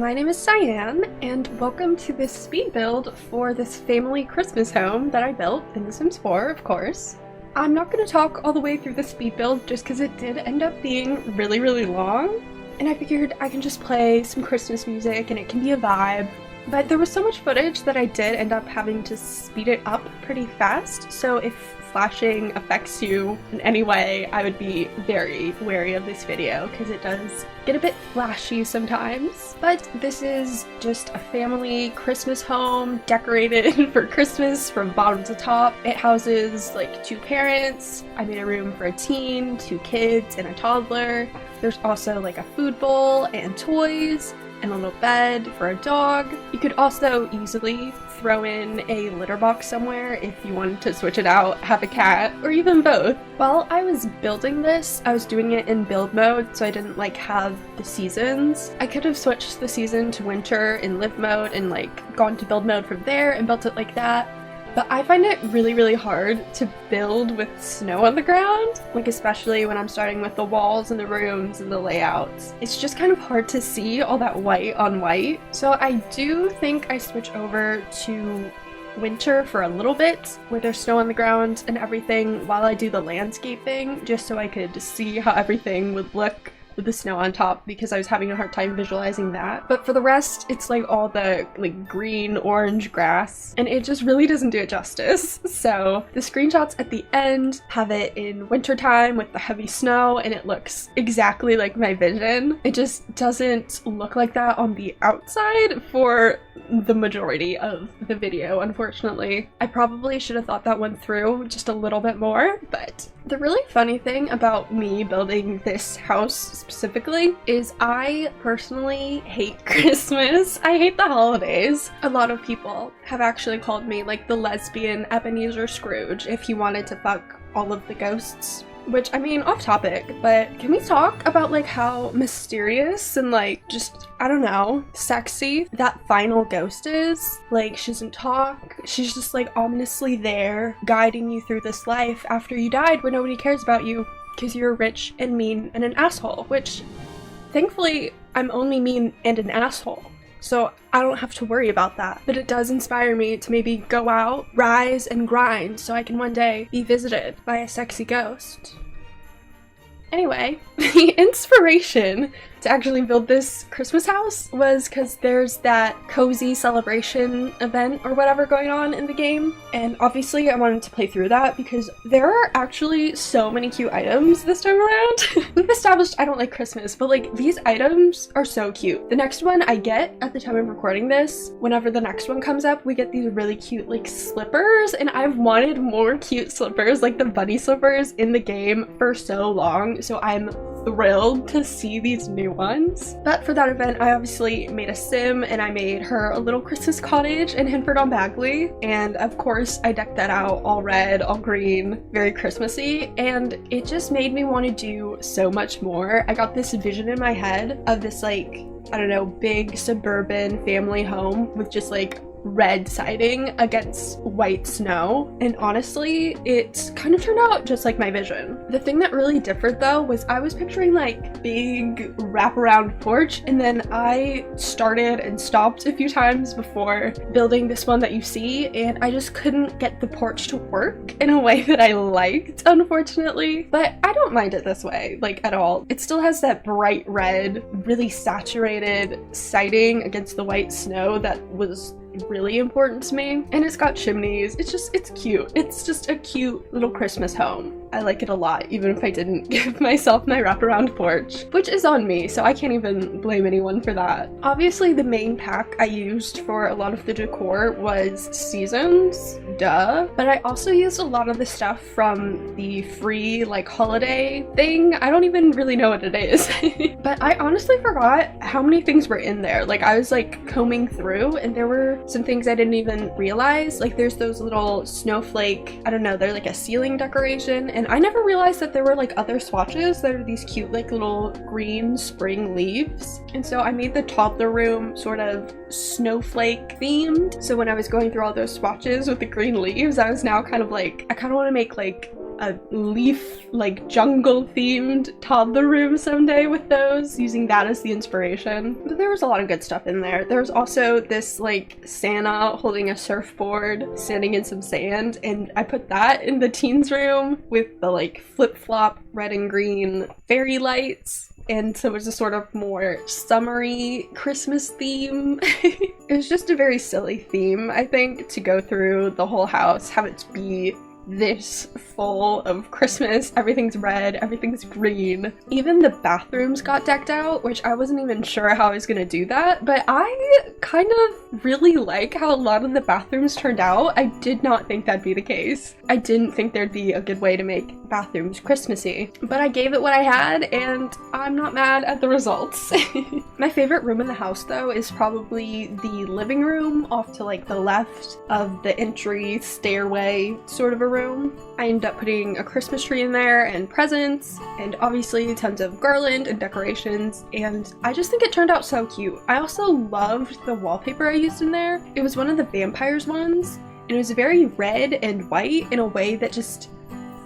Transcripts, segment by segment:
my name is Cyan, and welcome to this speed build for this family Christmas home that I built in The Sims 4, of course. I'm not going to talk all the way through the speed build just because it did end up being really long, and I figured I can just play some Christmas music and it can be a vibe. But there was so much footage that I did end up having to speed it up pretty fast, so if flashing affects you in any way, I would be very wary of this video because it does get a bit flashy sometimes. But this is just a family Christmas home decorated for Christmas from bottom to top. It houses like 2 parents. I made a room for a teen, 2 kids, and a toddler. There's also like a food bowl and toys and a little bed for a dog. You could also easily throw in a litter box somewhere if you wanted to switch it out, have a cat, or even both. While I was building this, I was doing it in build mode, so I didn't like have the seasons. I could have switched the season to winter in live mode and like gone to build mode from there and built it like that. But I find it really hard to build with snow on the ground, like especially when I'm starting with the walls and the rooms and the layouts. It's just kind of hard to see all that white on white. So I do think I switch over to winter for a little bit, where there's snow on the ground and everything, while I do the landscaping, just so I could see how everything would look with the snow on top, because I was having a hard time visualizing that. But for the rest, it's like all the like green, orange grass, and it just really doesn't do it justice. So the screenshots at the end have it in wintertime with the heavy snow, and it looks exactly like my vision. It just doesn't look like that on the outside for the majority of the video, unfortunately. I probably should have thought that one through just a little bit more, but the really funny thing about me building this house specifically is I personally hate Christmas. I hate the holidays. A lot of people have actually called me like the lesbian Ebenezer Scrooge if he wanted to fuck all of the ghosts. Which, I mean, off topic, but can we talk about like how mysterious and like just, I don't know, sexy that final ghost is? Like, she doesn't talk, she's just like ominously there, guiding you through this life after you died where nobody cares about you because you're rich and mean and an asshole, which thankfully I'm only mean and an asshole, so I don't have to worry about that. But it does inspire me to maybe go out, rise, and grind so I can one day be visited by a sexy ghost. Anyway, the inspiration to actually build this Christmas house was because there's that cozy celebration event or whatever going on in the game, and obviously I wanted to play through that because there are actually so many cute items this time around. We've established I don't like Christmas, but like these items are so cute. The next one I get at the time of recording this, whenever the next one comes up, we get these really cute like slippers, and I've wanted more cute slippers like the bunny slippers in the game for so long, so I'm thrilled to see these new ones. But for that event, I obviously made a sim, and I made her a little Christmas cottage in Hinford-on-Bagley, and of course I decked that out all red, all green, very Christmassy, and it just made me want to do so much more. I got this vision in my head of this like, I don't know, big suburban family home with just like red siding against white snow, and honestly it kind of turned out just like my vision. The thing that really differed though was I was picturing like big wraparound porch, and then I started and stopped a few times before building this one that you see, and I just couldn't get the porch to work in a way that I liked, unfortunately. But I don't mind it this way, like at all. It still has that bright red, really saturated siding against the white snow that was really important to me, and it's got chimneys. It's cute. It's just a cute little Christmas home. I like it a lot, even if I didn't give myself my wraparound porch, which is on me, so I can't even blame anyone for that. Obviously, the main pack I used for a lot of the decor was Seasons, duh, but I also used a lot of the stuff from the free, like, holiday thing. I don't even really know what it is. But I honestly forgot how many things were in there. Like, I was, like, combing through, and there were some things I didn't even realize. Like, there's those little snowflake, I don't know, they're like a ceiling decoration, and I never realized that there were like other swatches that are these cute like little green spring leaves. And so I made the toddler room sort of snowflake themed, so when I was going through all those swatches with the green leaves, I was now kind of like, I kind of want to make like a leaf, like jungle themed toddler room someday with those, using that as the inspiration. But there was a lot of good stuff in there. There was also this like Santa holding a surfboard standing in some sand, and I put that in the teens room with the like flip-flop red and green fairy lights. And so it was a sort of more summery Christmas theme. It was just a very silly theme, I think, to go through the whole house, have it be this full of Christmas. Everything's red, everything's green. Even the bathrooms got decked out, which I wasn't even sure how I was gonna do that, but I kind of really like how a lot of the bathrooms turned out. I did not think that'd be the case. I didn't think there'd be a good way to make bathrooms Christmassy, but I gave it what I had and I'm not mad at the results. My favorite room in the house though is probably the living room off to like the left of the entry stairway sort of a room. I ended up putting a Christmas tree in there and presents and obviously tons of garland and decorations, and I just think it turned out so cute. I also loved the wallpaper I used in there. It was one of the vampires ones and it was very red and white in a way that just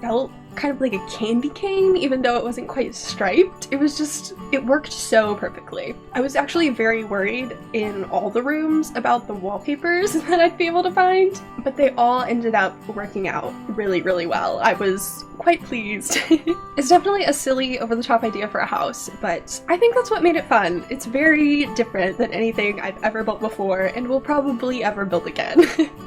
felt kind of like a candy cane, even though it wasn't quite striped. It was just, it worked so perfectly. I was actually very worried in all the rooms about the wallpapers that I'd be able to find, but they all ended up working out really, really well. I was quite pleased. It's definitely a silly, over-the-top idea for a house, but I think that's what made it fun. It's very different than anything I've ever built before and will probably ever build again.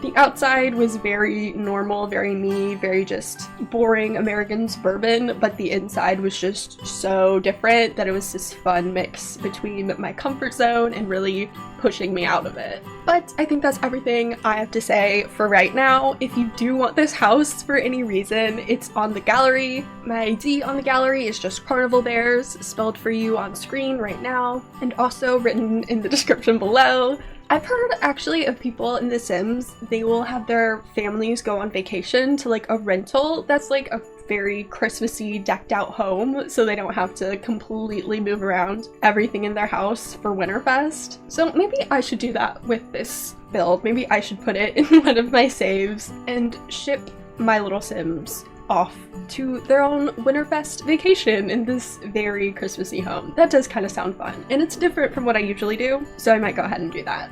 The outside was very normal, very me, very just boring American suburban, but the inside was just so different that it was this fun mix between my comfort zone and really pushing me out of it. But I think that's everything I have to say for right now. If you do want this house for any reason, it's on the gallery. My ID on the gallery is just Carnival Bears, spelled for you on screen right now, and also written in the description below. I've heard actually of people in The Sims, they will have their families go on vacation to like a rental that's like a very Christmassy decked out home, so they don't have to completely move around everything in their house for Winterfest. So maybe I should do that with this build. Maybe I should put it in one of my saves and ship my little Sims off to their own Winterfest vacation in this very Christmassy home. That does kind of sound fun, and it's different from what I usually do, so I might go ahead and do that.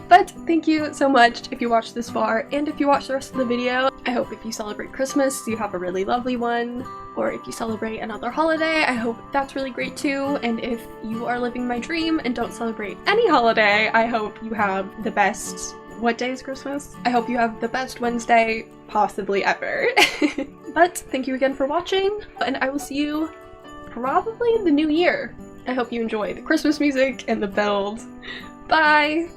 But thank you so much if you watched this far, and if you watched the rest of the video. I hope if you celebrate Christmas, you have a really lovely one, or if you celebrate another holiday, I hope that's really great too, and if you are living my dream and don't celebrate any holiday, I hope you have the best— what day is Christmas? I hope you have the best Wednesday possibly ever. But thank you again for watching, and I will see you probably in the new year. I hope you enjoy the Christmas music and the build. Bye!